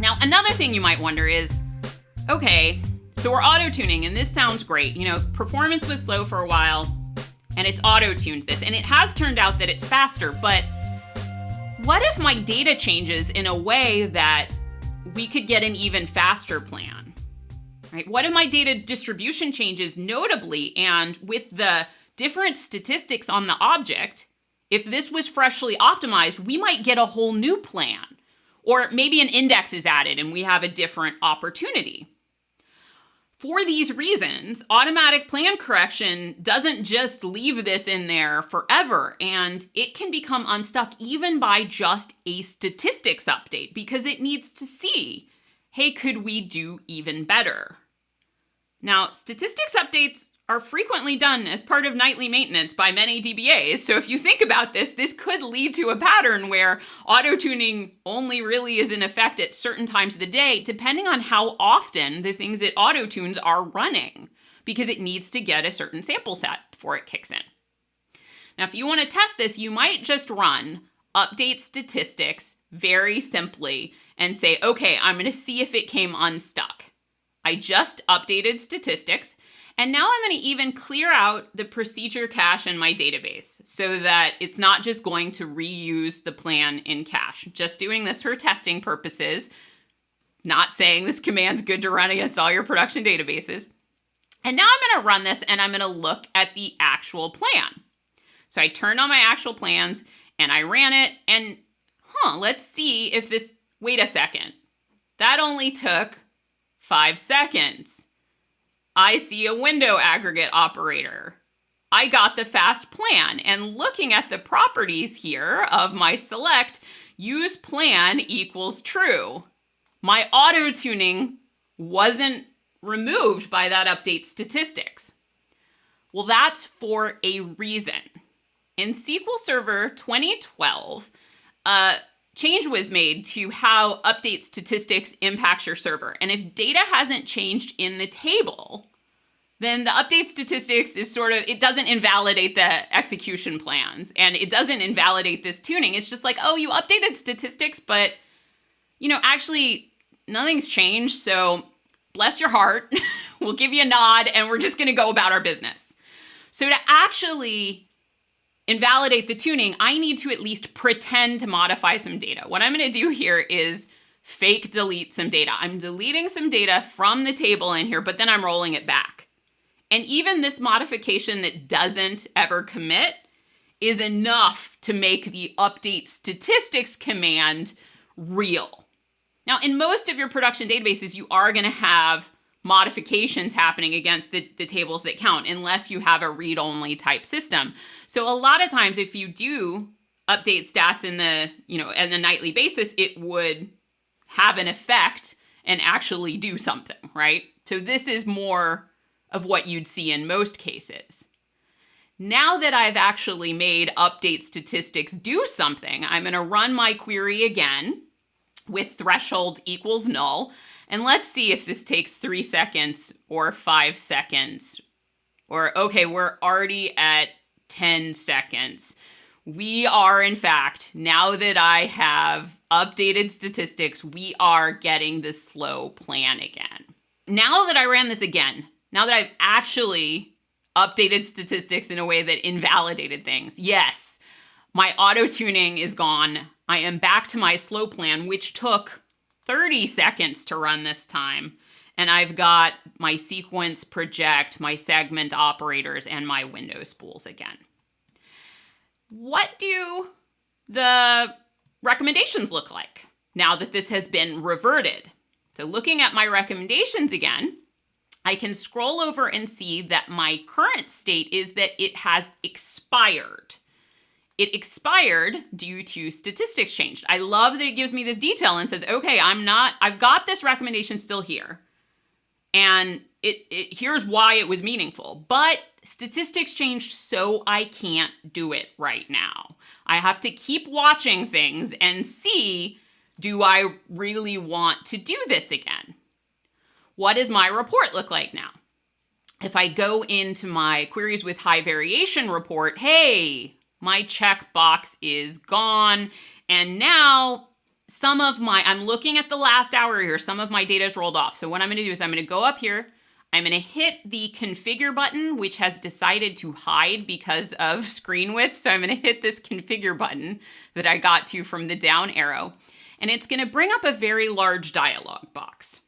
Now, another thing you might wonder is, okay, so we're auto-tuning and this sounds great. Performance was slow for a while and it's auto-tuned this, and it has turned out that it's faster, but what if my data changes in a way that we could get an even faster plan, right? What if my data distribution changes notably, and with the different statistics on the object, if this was freshly optimized, we might get a whole new plan. Or maybe an index is added and we have a different opportunity. For these reasons, automatic plan correction doesn't just leave this in there forever, and it can become unstuck even by just a statistics update because it needs to see, hey, could we do even better? Now, statistics updates are frequently done as part of nightly maintenance by many DBAs. So if you think about this, this could lead to a pattern where auto-tuning only really is in effect at certain times of the day, depending on how often the things it auto-tunes are running, because it needs to get a certain sample set before it kicks in. Now, if you want to test this, you might just run update statistics very simply and say, okay, I'm going to see if it came unstuck. I just updated statistics. And now I'm going to even clear out the procedure cache in my database so that it's not just going to reuse the plan in cache. Just doing this for testing purposes, not saying this command's good to run against all your production databases. And now I'm going to run this and I'm going to look at the actual plan. So I turned on my actual plans and I ran it and, let's see if this, wait a second. That only took 5 seconds. I see a window aggregate operator. I got the fast plan, and looking at the properties here of my select, use plan equals true. My auto-tuning wasn't removed by that update statistics. Well, that's for a reason. In SQL Server 2012, change was made to how update statistics impacts your server. And if data hasn't changed in the table, then the update statistics is it doesn't invalidate the execution plans and it doesn't invalidate this tuning. It's just like, oh, you updated statistics, but actually nothing's changed. So bless your heart, we'll give you a nod and we're just gonna go about our business. So to actually invalidate the tuning, I need to at least pretend to modify some data. What I'm going to do here is fake delete some data. I'm deleting some data from the table in here, but then I'm rolling it back. And even this modification that doesn't ever commit is enough to make the update statistics command real. Now, in most of your production databases, you are going to have modifications happening against the tables that count, unless you have a read-only type system. So a lot of times, if you do update stats in on a nightly basis, it would have an effect and actually do something, right? So this is more of what you'd see in most cases. Now that I've actually made update statistics do something, I'm going to run my query again with threshold equals null. And let's see if this takes 3 seconds or 5 seconds. Or, okay, we're already at 10 seconds. We are, in fact, now that I have updated statistics, we are getting the slow plan again. Now that I ran this again, now that I've actually updated statistics in a way that invalidated things, yes, my auto-tuning is gone. I am back to my slow plan, which took 30 seconds to run this time. And I've got my sequence, project, my segment operators, and my window spools again. What do the recommendations look like now that this has been reverted? So looking at my recommendations again, I can scroll over and see that my current state is that it has expired. It expired due to statistics changed. I love that it gives me this detail and says, okay, I've got this recommendation still here. And here's why it was meaningful. But statistics changed, so I can't do it right now. I have to keep watching things and see, do I really want to do this again? What does my report look like now? If I go into my queries with high variation report, hey, my checkbox is gone. And now I'm looking at the last hour here. Some of my data is rolled off. So what I'm going to do is I'm going to go up here. I'm going to hit the configure button, which has decided to hide because of screen width. So I'm going to hit this configure button that I got to from the down arrow. And it's going to bring up a very large dialog box.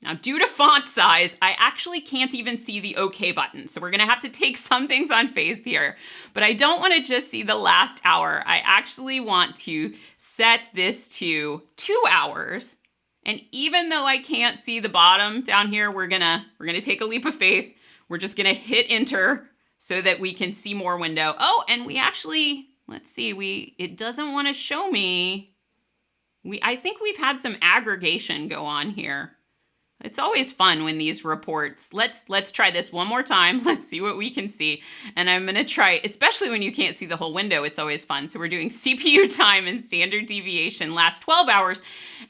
Now, due to font size, I actually can't even see the OK button. So we're going to have to take some things on faith here. But I don't want to just see the last hour. I actually want to set this to 2 hours. And even though I can't see the bottom down here, we're gonna take a leap of faith. We're just gonna hit enter so that we can see more window. Oh, and we actually, let's see, it doesn't want to show me. I think we've had some aggregation go on here. It's always fun when these reports, let's try this one more time. Let's see what we can see. And I'm gonna try, especially when you can't see the whole window, it's always fun. So we're doing CPU time and standard deviation last 12 hours.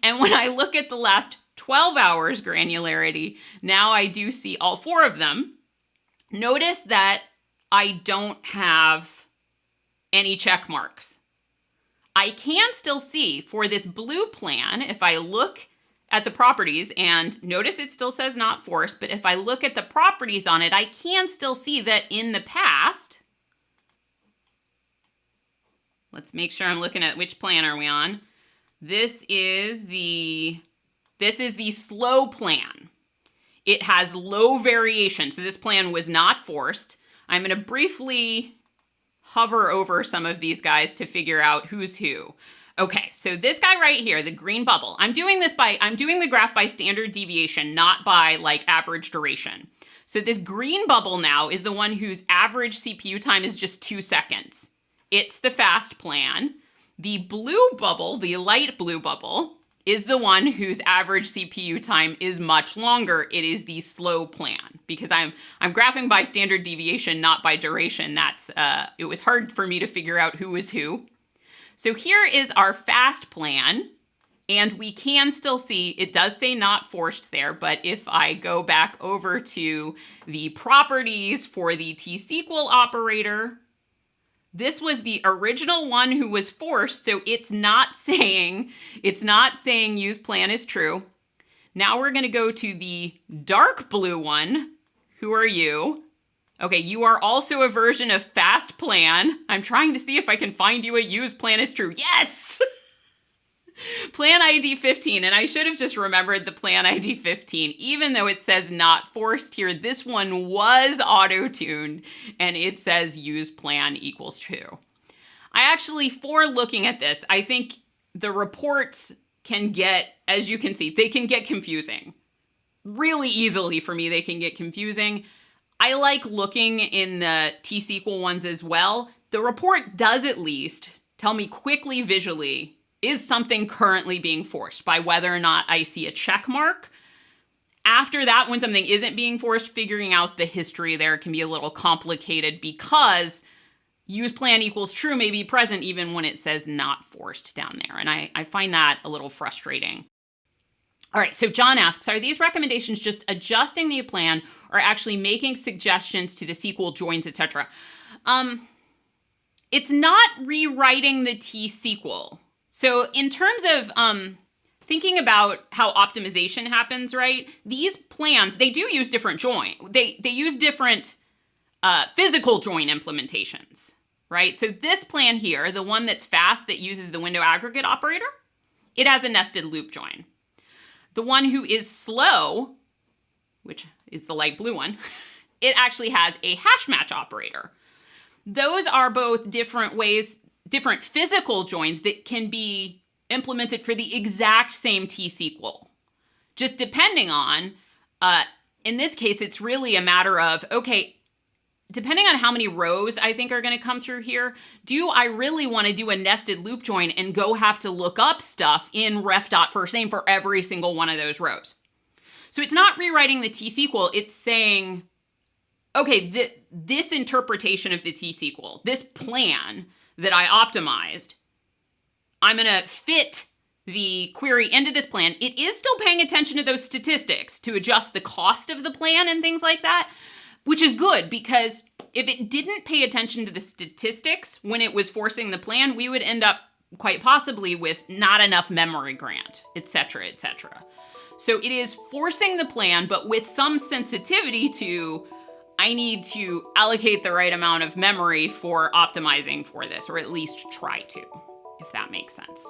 And when I look at the last 12 hours granularity, now I do see all 4 of them. Notice that I don't have any check marks. I can still see for this blue plan, if I look at the properties, and notice it still says not forced, but if I look at the properties on it, I can still see that in the past, let's make sure I'm looking at which plan are we on. This is the slow plan. It has low variation, so this plan was not forced. I'm gonna briefly hover over some of these guys to figure out who's who. Okay, so this guy right here, the green bubble, I'm doing the graph by standard deviation, not by like average duration. So this green bubble now is the one whose average CPU time is just 2 seconds. It's the fast plan. The blue bubble, the light blue bubble, is the one whose average CPU time is much longer. It is the slow plan because I'm graphing by standard deviation, not by duration. It was hard for me to figure out who was who. So here is our fast plan, and we can still see, it does say not forced there, but if I go back over to the properties for the T-SQL operator, this was the original one who was forced, so it's not saying use plan is true. Now we're gonna go to the dark blue one. Who are you? Okay, you are also a version of fast plan. I'm trying to see if I can find you a use plan is true. Yes! Plan ID 15, and I should have just remembered the plan ID 15. Even though it says not forced here, this one was auto-tuned, and it says use plan equals true. I actually, for looking at this, I think the reports can get, as you can see, they can get confusing. Really easily for me, they can get confusing. I like looking in the T-SQL ones as well. The report does at least tell me quickly visually, is something currently being forced by whether or not I see a check mark. After that, when something isn't being forced, figuring out the history there can be a little complicated because use plan equals true may be present even when it says not forced down there. And I find that a little frustrating. All right, so John asks, are these recommendations just adjusting the plan or actually making suggestions to the SQL joins, etc.? It's not rewriting the T-SQL. So in terms of thinking about how optimization happens, right? These plans, they do use different join. They use different physical join implementations, right? So this plan here, the one that's fast that uses the window aggregate operator, it has a nested loop join. The one who is slow, which is the light blue one, it actually has a hash match operator. Those are both different ways, different physical joins that can be implemented for the exact same T-SQL. Just depending on, in this case, it's really a matter of, okay, depending on how many rows I think are going to come through here, do I really want to do a nested loop join and go have to look up stuff in ref.firstname for every single one of those rows? So it's not rewriting the T-SQL, it's saying, okay, this interpretation of the T-SQL, this plan that I optimized, I'm going to fit the query into this plan. It is still paying attention to those statistics to adjust the cost of the plan and things like that, which is good because if it didn't pay attention to the statistics when it was forcing the plan, we would end up quite possibly with not enough memory grant, etc., etc. So it is forcing the plan, but with some sensitivity to, I need to allocate the right amount of memory for optimizing for this, or at least try to, if that makes sense.